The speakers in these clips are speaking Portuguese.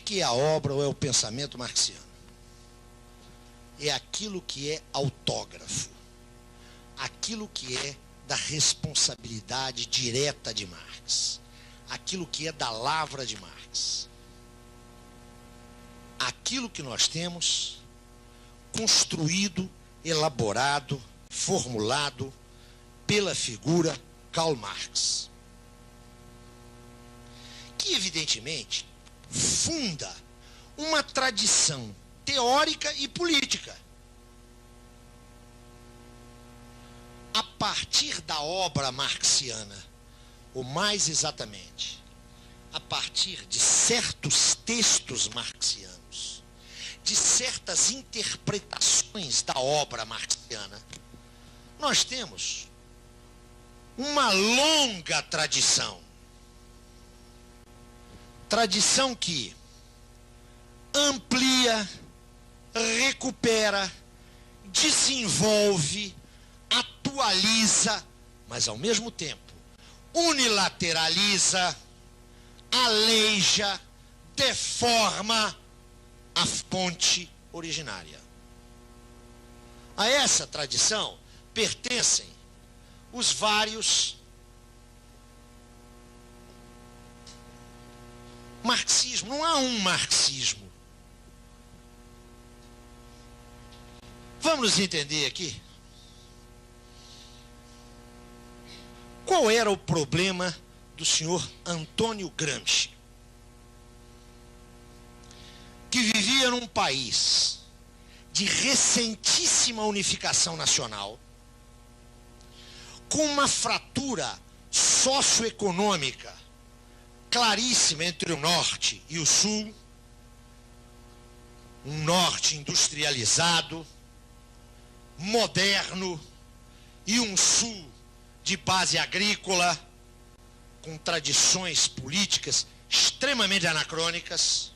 que é a obra ou é o pensamento marxiano? É aquilo que é autógrafo, aquilo que é da responsabilidade direta de Marx, aquilo que é da lavra de Marx. Aquilo que nós temos construído, elaborado, formulado pela figura Karl Marx, que evidentemente funda uma tradição teórica e política. A partir da obra marxiana, ou mais exatamente, a partir de certos textos marxianos, de certas interpretações da obra marxiana, nós temos uma longa tradição. Tradição que amplia, recupera, desenvolve, atualiza, mas ao mesmo tempo unilateraliza, aleija, deforma a fonte originária. A essa tradição pertencem os vários marxismos. Não há um marxismo. Vamos nos entender aqui. Qual era o problema do senhor Antônio Gramsci, que vivia num país de recentíssima unificação nacional, com uma fratura socioeconômica claríssima entre o norte e o sul, um norte industrializado, moderno, e um sul de base agrícola, com tradições políticas extremamente anacrônicas,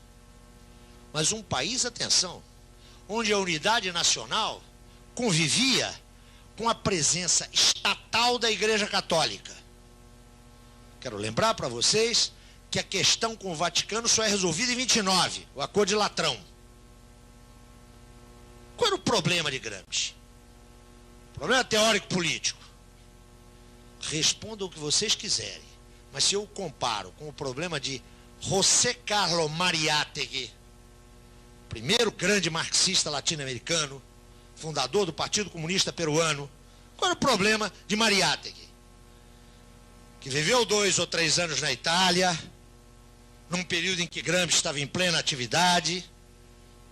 mas um país, atenção, onde a unidade nacional convivia com a presença estatal da Igreja Católica. Quero lembrar para vocês que a questão com o Vaticano só é resolvida em 29, o Acordo de Latrão. Qual era o problema de Gramsci? Problema teórico-político. Respondam o que vocês quiserem, mas se eu comparo com o problema de José Carlos Mariátegui, primeiro grande marxista latino-americano, fundador do Partido Comunista Peruano, qual era o problema de Mariátegui? Que viveu 2 ou 3 anos na Itália, num período em que Gramsci estava em plena atividade,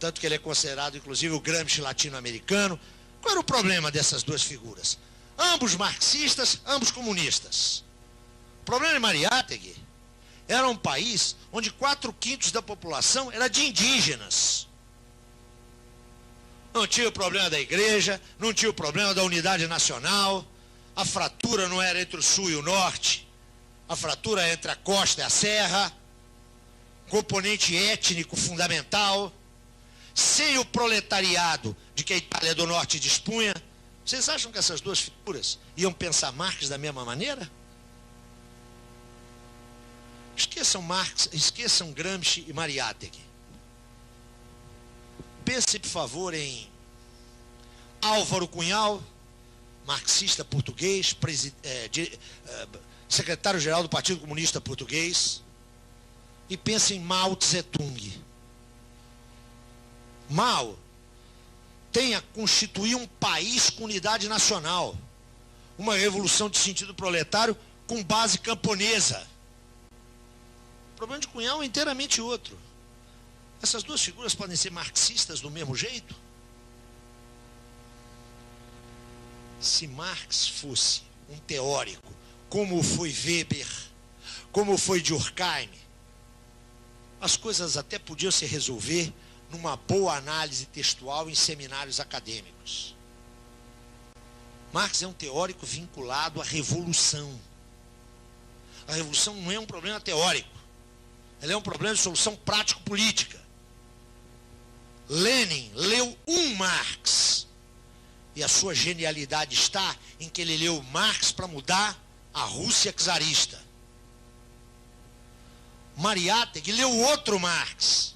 tanto que ele é considerado, inclusive, o Gramsci latino-americano. Qual era o problema dessas duas figuras? Ambos marxistas, ambos comunistas. O problema de Mariátegui era um país onde 4/5 da população era de indígenas. Não tinha o problema da igreja, não tinha o problema da unidade nacional, a fratura não era entre o sul e o norte, a fratura entre a costa e a serra, componente étnico fundamental, sem o proletariado de que a Itália do Norte dispunha. Vocês acham que essas duas figuras iam pensar Marx da mesma maneira? Esqueçam Marx, esqueçam Gramsci e Mariátegui. Pense, por favor, em Álvaro Cunhal, marxista português, secretário-geral do Partido Comunista Português, e pense em Mao Tse-tung. Mao tem a constituir um país com unidade nacional, uma revolução de sentido proletário com base camponesa. O problema de Cunhal é inteiramente outro. Essas duas figuras podem ser marxistas do mesmo jeito? Se Marx fosse um teórico, como foi Weber, como foi Durkheim, as coisas até podiam se resolver numa boa análise textual em seminários acadêmicos. Marx é um teórico vinculado à revolução. A revolução não é um problema teórico, ela é um problema de solução prático-política. Lenin leu um Marx, e a sua genialidade está em que ele leu Marx para mudar a Rússia czarista. Mariátegui leu outro Marx,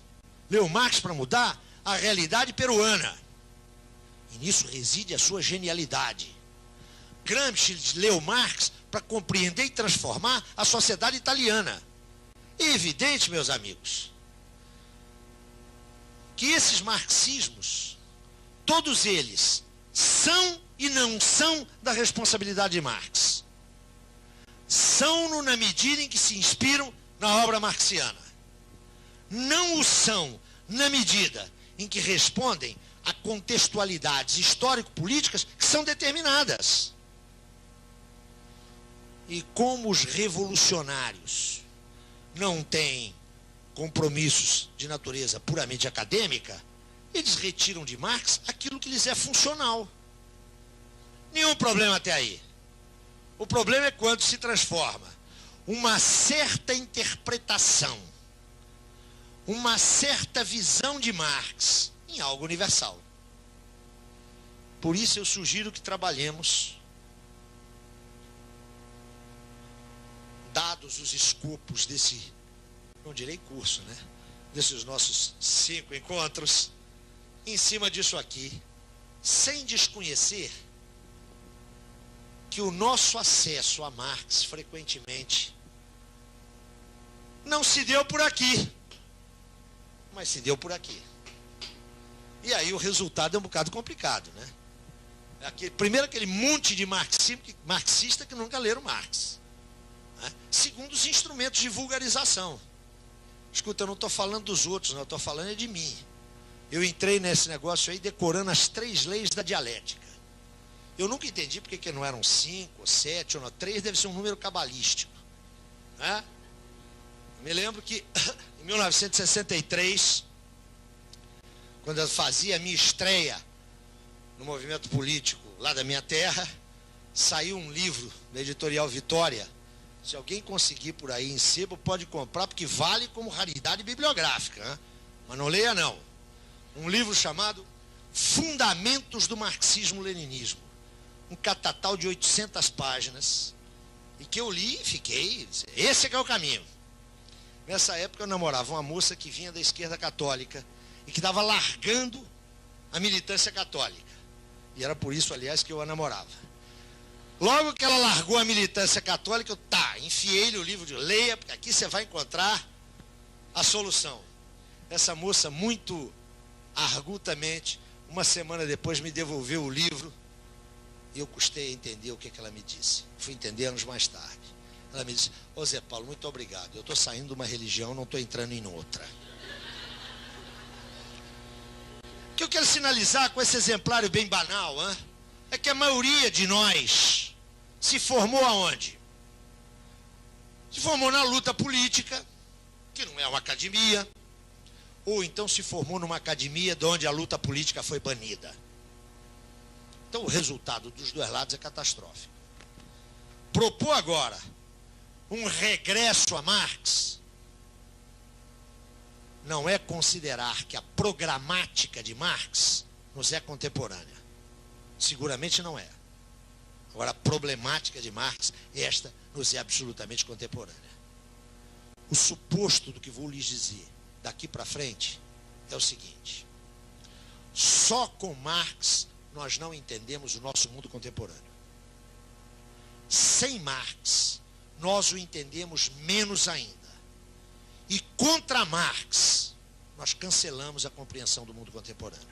leu Marx para mudar a realidade peruana. E nisso reside a sua genialidade. Gramsci leu Marx para compreender e transformar a sociedade italiana. É evidente, meus amigos, que esses marxismos, todos eles, são e não são da responsabilidade de Marx. São-no na medida em que se inspiram na obra marxiana. Não o são na medida em que respondem a contextualidades histórico-políticas que são determinadas. E como os revolucionários não têm compromissos de natureza puramente acadêmica, eles retiram de Marx aquilo que lhes é funcional. Nenhum problema até aí. O problema é quando se transforma uma certa interpretação, uma certa visão de Marx em algo universal. Por isso eu sugiro que trabalhemos, dados os escopos desse, não direi curso, né? Desses nossos 5 encontros, em cima disso aqui, sem desconhecer que o nosso acesso a Marx, frequentemente, não se deu por aqui, mas se deu por aqui. E aí o resultado é um bocado complicado, né? Primeiro, aquele monte de marxista que nunca leram Marx. Né? Segundo, os instrumentos de vulgarização. Escuta, eu não estou falando dos outros, não, eu estou falando de mim. Eu entrei nesse negócio aí decorando as 3 leis da dialética. Eu nunca entendi porque que não eram 5, ou 7, ou não, 3 deve ser um número cabalístico. Né? Eu me lembro que em 1963, quando eu fazia a minha estreia no movimento político lá da minha terra, saiu um livro da editorial Vitória. Se alguém conseguir por aí em sebo, pode comprar, porque vale como raridade bibliográfica, né? Mas não leia não. Um livro chamado Fundamentos do Marxismo-Leninismo. Um catatal de 800 páginas. E que eu li e fiquei, esse é que é o caminho. Nessa época eu namorava uma moça que vinha da esquerda católica e que estava largando a militância católica. E era por isso, aliás, que eu a namorava. Logo que ela largou a militância católica, eu enfiei-lhe o livro de leia, porque aqui você vai encontrar a solução. Essa moça, muito argutamente, uma semana depois me devolveu o livro e eu custei a entender o que ela me disse. Fui entender anos mais tarde. Ela me disse: ô Zé Paulo, muito obrigado, eu estou saindo de uma religião, não estou entrando em outra. O que eu quero sinalizar com esse exemplário bem banal, é que a maioria de nós se formou aonde? Se formou na luta política, que não é uma academia, ou então se formou numa academia de onde a luta política foi banida. Então o resultado dos 2 lados é catastrófico. Propor agora um regresso a Marx não é considerar que a programática de Marx nos é contemporânea. Seguramente não é. Agora, a problemática de Marx, esta nos é absolutamente contemporânea. O suposto do que vou lhes dizer daqui para frente é o seguinte: só com Marx nós não entendemos o nosso mundo contemporâneo. Sem Marx, nós o entendemos menos ainda. E contra Marx, nós cancelamos a compreensão do mundo contemporâneo.